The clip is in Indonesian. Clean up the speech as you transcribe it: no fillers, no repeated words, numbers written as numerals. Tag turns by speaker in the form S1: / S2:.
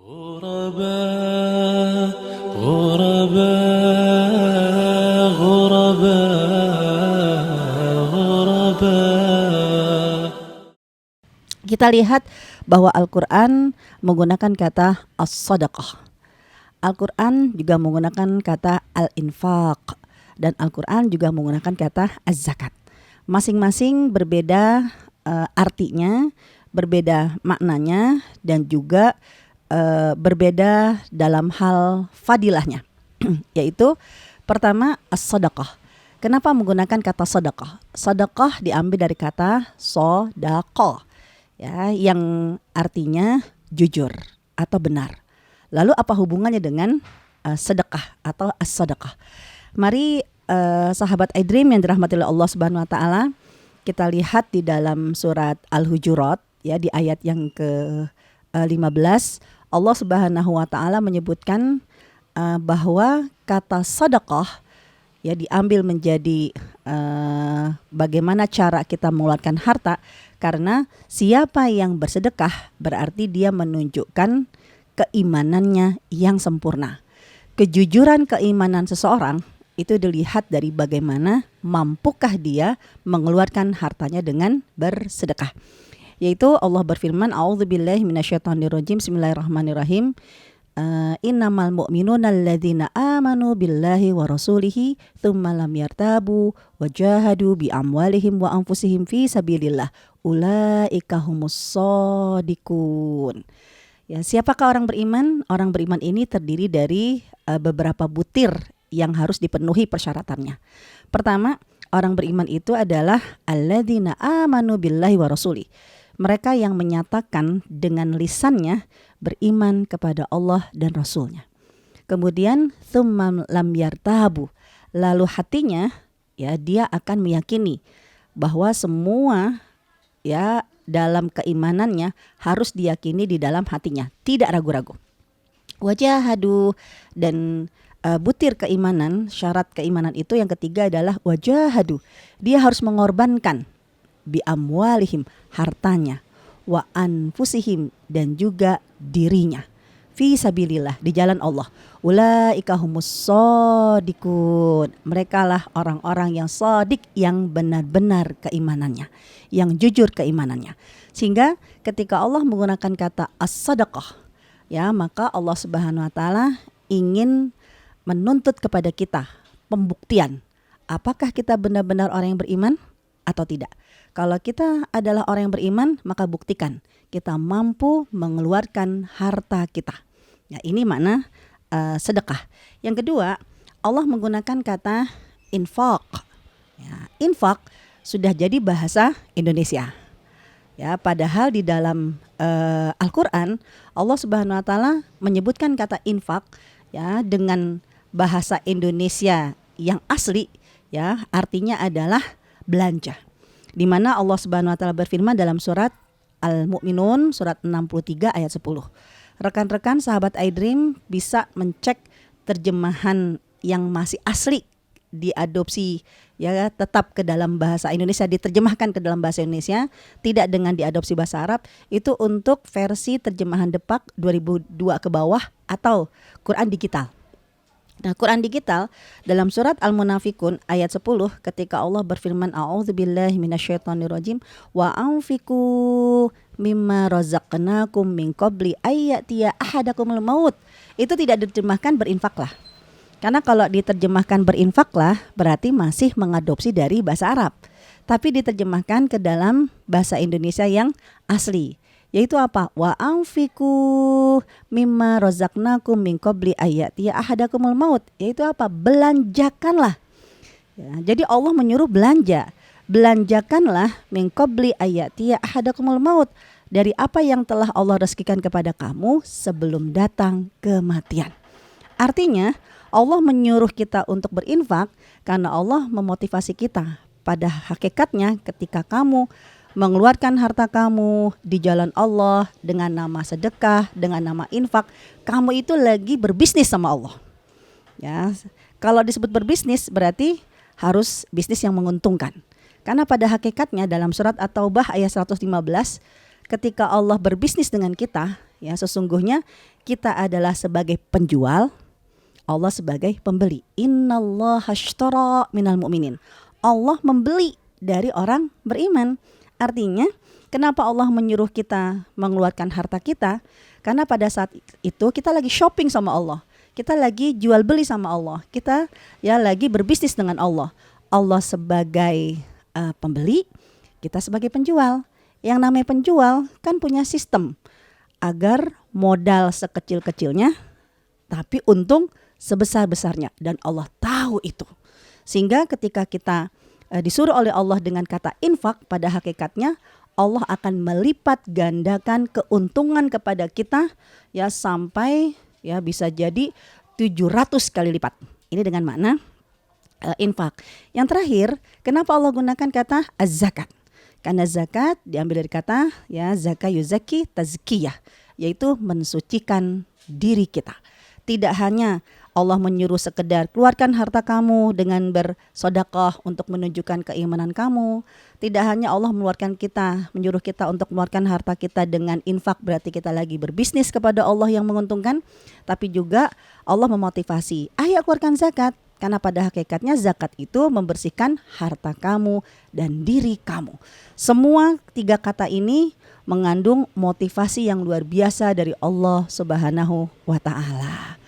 S1: غرباء غرباء غرباء غرباء.
S2: Kita lihat bahwa Al-Quran menggunakan kata as-sadaqah. Al-Quran juga menggunakan kata al-infaq. Dan Al-Quran juga menggunakan kata az-zakat. Masing-masing berbeda artinya, berbeda maknanya, dan juga berbeda dalam hal fadilahnya. Yaitu pertama as-sadaqah. Kenapa menggunakan kata sadaqah? Sadaqah diambil dari kata sodaqah, ya, yang artinya jujur atau benar. Lalu apa hubungannya dengan sedekah atau as-sadaqah? Mari sahabat iDream yang dirahmati oleh Allah Subhanahu wa taala, kita lihat di dalam surat Al-Hujurat, ya, di ayat yang ke-15, Allah Subhanahu wa taala menyebutkan bahwa kata sedekah, ya, diambil menjadi bagaimana cara kita mengeluarkan harta, karena siapa yang bersedekah berarti dia menunjukkan keimanannya yang sempurna. Kejujuran keimanan seseorang itu dilihat dari bagaimana mampukah dia mengeluarkan hartanya dengan bersedekah. Yaitu Allah berfirman, A'udzubillahi minasyaitonirrajim, Bismillahirrahmanirrahim. Innamal mu'minuna alladzina amanu billahi wa rasulihi tsumma lam yartabu wa jahadu bi amwalihim wa anfusihim fi sabilillah ulaika humus shadiqun. Ya, siapakah orang beriman? Orang beriman ini terdiri dari beberapa butir yang harus dipenuhi persyaratannya. Pertama, orang beriman itu adalah alladzina amanu billahi wa rasuli. Mereka yang menyatakan dengan lisannya beriman kepada Allah dan Rasulnya. Kemudian tsumma lam yartabu. Lalu hatinya, ya, dia akan meyakini bahwa semua, ya, dalam keimanannya harus diyakini di dalam hatinya, tidak ragu-ragu. Wajahadu, dan butir keimanan, syarat keimanan itu yang ketiga adalah wajahadu. Dia harus mengorbankan bi amwalihim, hartanya, wa anfusihim, dan juga dirinya, fi sabilillah, di jalan Allah. Ulaika humus shadiqun. Merekalah orang-orang yang shadik, yang benar-benar keimanannya, yang jujur keimanannya. Sehingga ketika Allah menggunakan kata as-sadaqah, ya, maka Allah Subhanahu wa taala ingin menuntut kepada kita pembuktian, apakah kita benar-benar orang yang beriman atau tidak. Kalau kita adalah orang yang beriman, maka buktikan kita mampu mengeluarkan harta kita. Ya, ini makna sedekah. Yang kedua, Allah menggunakan kata infaq. Ya, infaq sudah jadi bahasa Indonesia. Ya, padahal di dalam Al-Quran Allah Subhanahu wa taala menyebutkan kata infak, ya, dengan bahasa Indonesia yang asli, ya, artinya adalah belanja. Di mana Allah Subhanahu wa taala berfirman dalam surat Al-Mu'minun surat 63 ayat 10. Rekan-rekan sahabat iDream bisa mencek terjemahan yang masih asli diadopsi, ya, tetap ke dalam bahasa Indonesia, diterjemahkan ke dalam bahasa Indonesia, tidak dengan diadopsi bahasa Arab. Itu untuk versi terjemahan Depak 2002 ke bawah atau Quran digital. Nah, Quran digital dalam surat Al-Munafikun ayat 10 ketika Allah berfirman, A'udzubillahi minasyaitonirrajim, wa anfiqu mimma razaqnakum min qabli ayyatiya ahadakumul maut. Itu tidak diterjemahkan berinfaklah. Karena kalau diterjemahkan berinfaklah berarti masih mengadopsi dari bahasa Arab. Tapi diterjemahkan ke dalam bahasa Indonesia yang asli. Yaitu apa? Wa anfiqu mimma razaqnakum min qabli ayyatiya ahadakumul maut. Yaitu apa? Belanjakanlah. Ya, jadi Allah menyuruh belanja. Belanjakanlah min qabli ayyatiya ahadakumul maut, dari apa yang telah Allah rezekikan kepada kamu sebelum datang kematian. Artinya Allah menyuruh kita untuk berinfak karena Allah memotivasi kita. Pada hakikatnya ketika kamu mengeluarkan harta kamu di jalan Allah dengan nama sedekah, dengan nama infak, kamu itu lagi berbisnis sama Allah. Ya, kalau disebut berbisnis berarti harus bisnis yang menguntungkan. Karena pada hakikatnya dalam surat At-Taubah ayat 115, ketika Allah berbisnis dengan kita, Ya, sesungguhnya kita adalah sebagai penjual, Allah sebagai pembeli. Innallaha ashtara minal mu'minin. Allah membeli dari orang beriman. Artinya, kenapa Allah menyuruh kita mengeluarkan harta kita? Karena pada saat itu kita lagi shopping sama Allah. Kita lagi jual beli sama Allah. Kita ya lagi berbisnis dengan Allah. Allah sebagai pembeli, kita sebagai penjual. Yang namanya penjual kan punya sistem agar modal sekecil-kecilnya tapi untung sebesar-besarnya, dan Allah tahu itu. Sehingga ketika kita disuruh oleh Allah dengan kata infak, pada hakikatnya Allah akan melipat gandakan keuntungan kepada kita ya sampai ya bisa jadi 700 kali lipat. Ini dengan makna infak. Yang terakhir, kenapa Allah gunakan kata az-zakat? Karena zakat diambil dari kata ya zaka yuzaki tazkiyah, yaitu mensucikan diri kita. Tidak hanya Allah menyuruh sekedar keluarkan harta kamu dengan bersedekah untuk menunjukkan keimanan kamu. Tidak hanya Allah menyuruh kita untuk mengeluarkan harta kita dengan infak, berarti kita lagi berbisnis kepada Allah yang menguntungkan. Tapi juga Allah memotivasi, ayo keluarkan zakat. Karena pada hakikatnya zakat itu membersihkan harta kamu dan diri kamu. Semua 3 kata ini mengandung motivasi yang luar biasa dari Allah Subhanahu wa ta'ala.